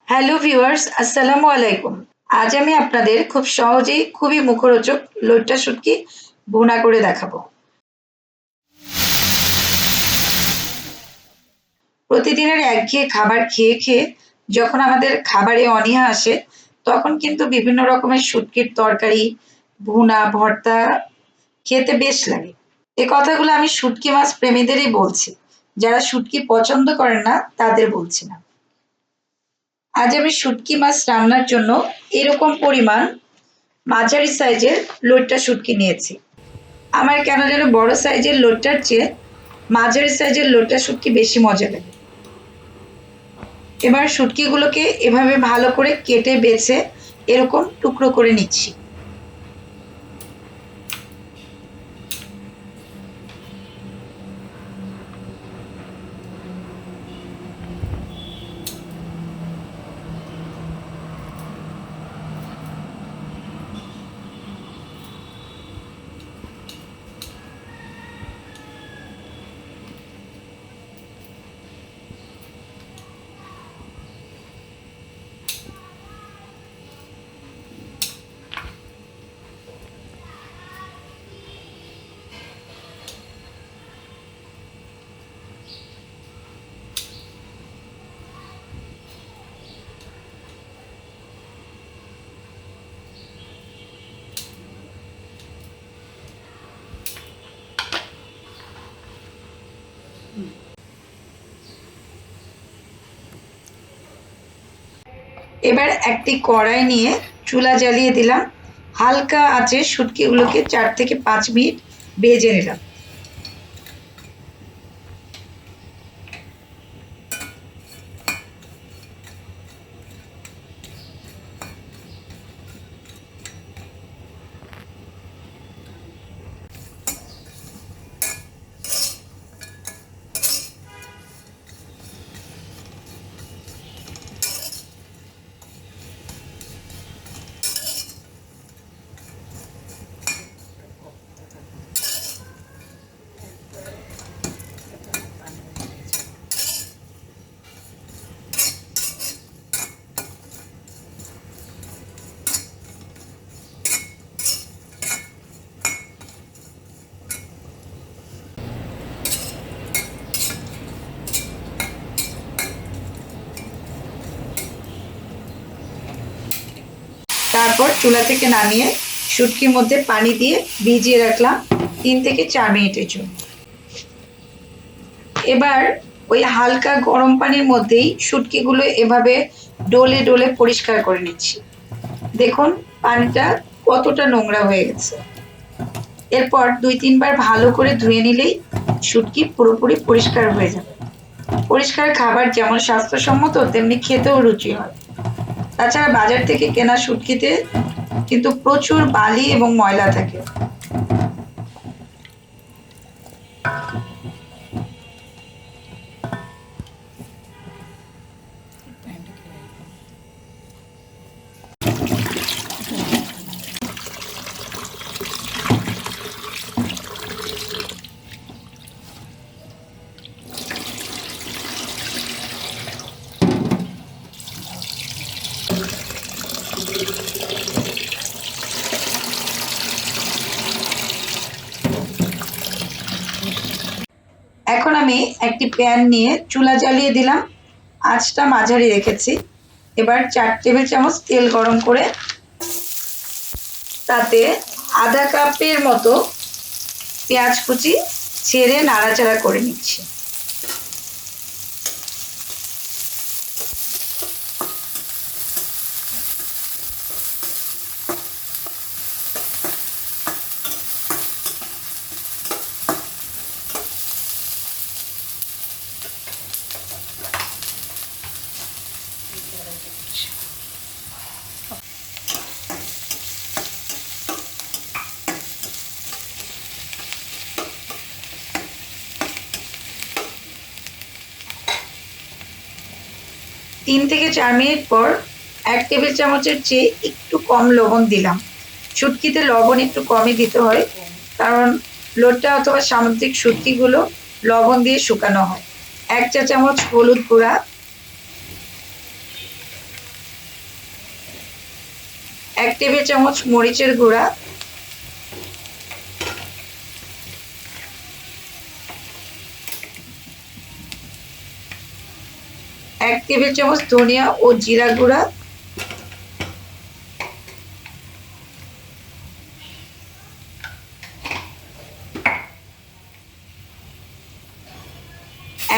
Hello viewers, আসসালামু আলাইকুম। আজ আমি আপনাদের খুব সহজেই খুবই মুখরোচক লইট্টা শুটকি ভুনা করে দেখাবো। প্রতিদিনের একঘেয়ে খাবার খেয়ে যখন আমাদের খাবারে অনীহা আসে, তখন কিন্তু বিভিন্ন রকমের শুটকির তরকারি, ভুনা, ভর্তা খেতে বেশ লাগে। এ কথাগুলো আমি শুটকি মাছ প্রেমীদেরই বলছি। যারা শুটকি পছন্দ করেন না, তাদের বলছি না। আজ আমি শুটকি মাছ রান্নার জন্য এরকম পরিমাণ মাঝারি সাইজের লইট্টা শুটকি নিয়েছি। আমার কেন যেন বড় সাইজের লইট্টার চেয়ে মাঝারি সাইজের লইট্টা শুটকি বেশি মজা লাগে। এবার শুটকিগুলোকে এভাবে ভালো করে কেটে বেছে এরকম টুকরো করে নিচ্ছি। এবার একটি কড়াই নিয়ে চুলা জ্বালিয়ে দিলাম। হালকা আঁচে শুটকিগুলোকে 4 থেকে 5 মিনিট ভেজে নিলাম। তারপর চুলা থেকে নামিয়ে শুটকির মধ্যে পানি দিয়ে ভিজিয়ে রাখলাম 3 থেকে 4 মিনিটের জন্য। এবার ওই হালকা গরম পানির মধ্যেই শুটকিগুলো এভাবে ডলে ডলে পরিষ্কার করে নিচ্ছি। দেখুন পানিটা কতটা নোংরা হয়ে গেছে। এরপর 2-3 বার ভালো করে ধুয়ে নিলেই শুটকি পুরোপুরি পরিষ্কার হয়ে যাবে। পরিষ্কার খাবার যেমন স্বাস্থ্যসম্মত তেমনি খেতেও রুচি হয়। তাছাড়া বাজার থেকে কেনা শুটকিতে কিন্তু প্রচুর বালি এবং ময়লা থাকে। এখন আমি একটি প্যান নিয়ে চুলা জ্বালিয়ে দিলাম। আঁচটা মাঝারি রেখেছি। এবার 4 টেবিল চামচ তেল গরম করে তাতে আধা কাপের মতো পেঁয়াজ কুচি ছেড়ে নাড়াচাড়া করে নিচ্ছি। তিন থেকে 4 মিনিট পর 1 টেবিল চামচের চেয়ে একটু কম লবণ দিলাম। শুটকিতে লবণ একটু কমই দিতে হয়, কারণ লোট্টা অথবা সামুদ্রিক শুটকিগুলো লবণ দিয়ে শুকানো হয়। 1 চা চামচ হলুদ গুঁড়া, 1 টেবিল চামচ মরিচের গুঁড়া, 1 টেবিল চামচ ধনিয়া ও জিরা গুঁড়া,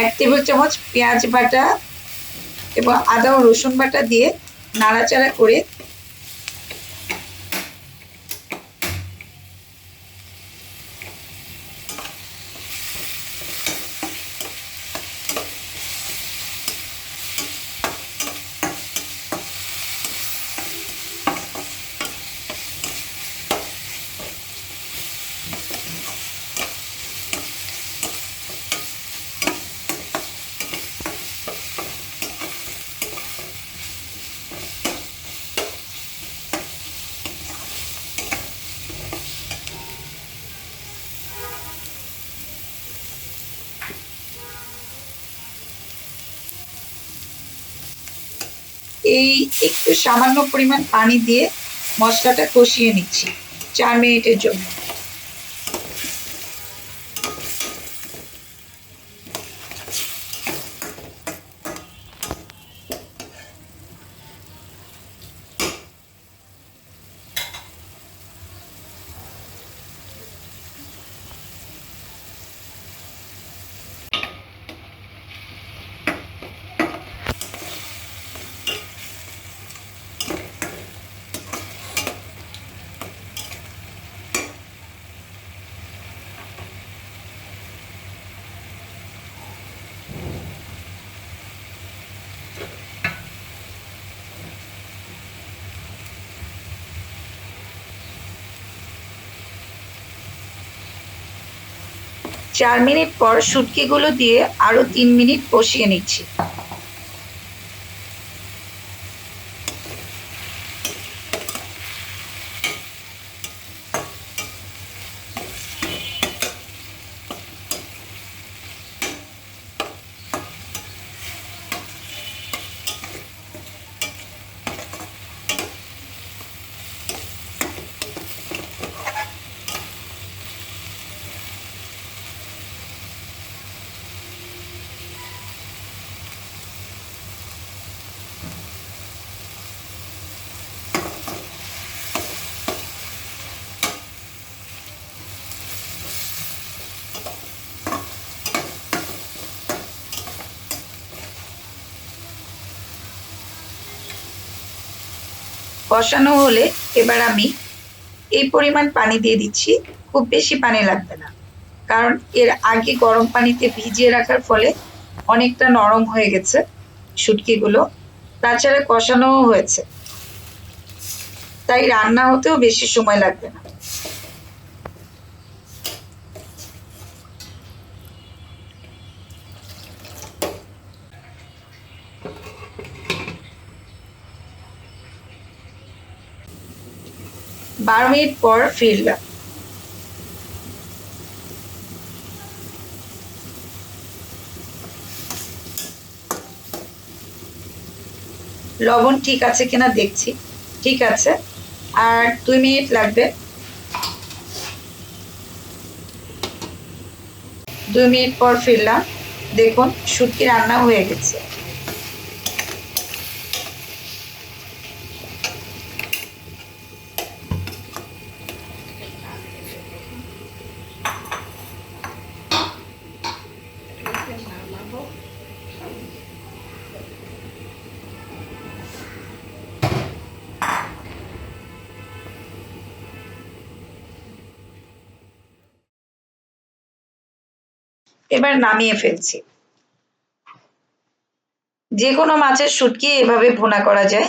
1 টেবিল চামচ পেঁয়াজ বাটা এবং আদা ও রসুন বাটা দিয়ে নাড়াচাড়া করে এই একটু সামান্য পরিমাণ পানি দিয়ে মশলাটা কষিয়ে নিচ্ছি 4 মিনিটের জন্য। চার মিনিট পর শুটকিগুলো দিয়ে আরো 3 মিনিট কষিয়ে নিচ্ছি। কষানো হলে এবার আমি এই পরিমাণ পানি দিয়ে দিচ্ছি, খুব বেশি পানি লাগবে না, কারণ এর আগে গরম পানিতে ভিজিয়ে রাখার ফলে অনেকটা নরম হয়ে গেছে শুটকিগুলো, তাছাড়া কষানোও হয়েছে, তাই রান্না হতেও বেশি সময় লাগবে না। বারো মিনিট পর ফিরলাম। লবণ ঠিক আছে কিনা দেখছি, ঠিক আছে, আর 2 মিনিট লাগবে। 2 মিনিট পর ফিরলাম, দেখুন শুটকি রান্না হয়ে গেছে। এবার নামিয়ে ফেলছি। যে কোনো মাছের শুটকি এভাবে ভুনা করা যায়।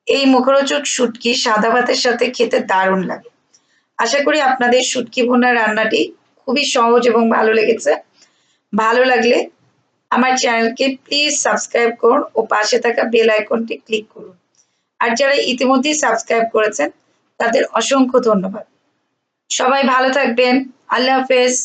এই মুখরোচক শুটকি সাদা ভাতের সাথে খেতে দারুণ লাগে। আশা করি আপনাদের শুটকি ভুনা রান্নাটি খুবই সহজ এবং ভালো লেগেছে। ভালো লাগলে আমার চ্যানেলকে প্লিজ সাবস্ক্রাইব করুন ও পাশে থাকা বেল আইকনটি ক্লিক করুন। আর যারা ইতিমধ্যেই সাবস্ক্রাইব করেছেন তাদের অসংখ্য ধন্যবাদ। সবাই ভালো থাকবেন। আল্লাহ হাফেজ।